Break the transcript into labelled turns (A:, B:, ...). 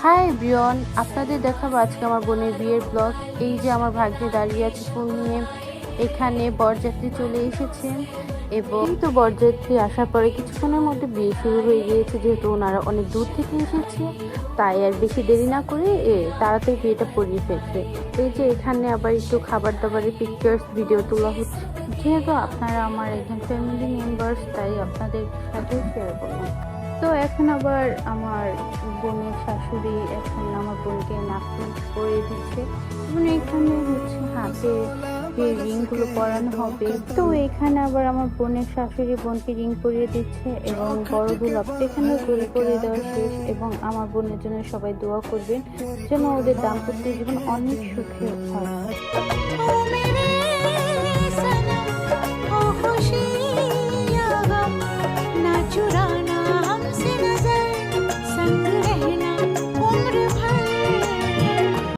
A: Hi everyone, আপনাদের দেখাবো আজকে আমার বোনের বিয়ের ব্লগ। এই যে আমার ভাগ্নে দাঁড়িয়ে আছে ফুল নিয়ে। এখানে বরযাত্রী চলে এসেছেন এবং তো বরযাত্রী আসার পরে কিছুক্ষণের মধ্যে বিয়ে শুরু হয়ে গিয়েছে। যেহেতু ওনারা অনেক দূর থেকে এসেছে, তাই আর বেশি দেরি না করে তাড়াতাড়ি বিয়েটা পড়িয়ে ফেলছে। এই যে এখানে আবার একটু খাবার দাবারের পিকচার্স ভিডিও তোলা হচ্ছে। যেহেতু আপনারা আমার একজন ফ্যামিলি মেম্বার্স, তাই আপনাদের সাথে শেয়ার করলাম। তো এখন আবার আমার বোনের শাশুড়ি এখন আমার বোনকে নাকফুল পরিয়ে দিচ্ছে এবং এখানে হচ্ছে হাতে যে রিংগুলো পরানো হবে। তো এখানে আবার আমার বোনের শাশুড়ি বোনকে রিং পরিয়ে দিচ্ছে এবং বড় গোলাপ এখানে গোল পরিয়ে দেওয়া শেষ। এবং আমার বোনের জন্য সবাই দোয়া করবেন যেন ওদের দাম্পত্য জীবন অনেক সুখে হয়।